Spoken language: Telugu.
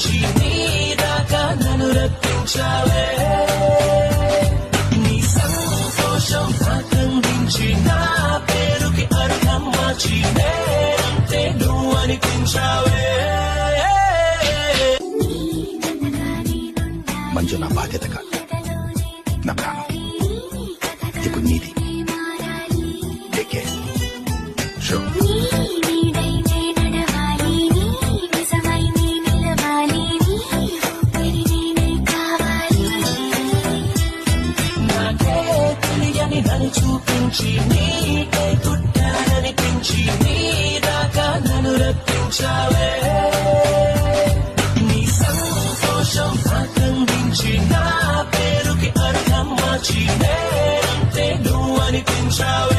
నుంచి నీ దాకా నన్ను రప్పించావే నీ సంతోషం నాకందించి నా పేరుకి అర్థం మార్చి నేనంటే నువ్వు అనిపించావే మంజు నా బాధ్యత కాదు, నా ప్రాణం. ఇప్పుడు నీది. Take care. షో. నాకే తెలియని నన్ను చూపించి నీకే పుట్టాననిపించి నీ దాకా నన్ను రప్పించావే నీ సంతోషం నాకందించి నా పేరుకి అర్థం మార్చి నేనంటే నువ్వు అనిపించావే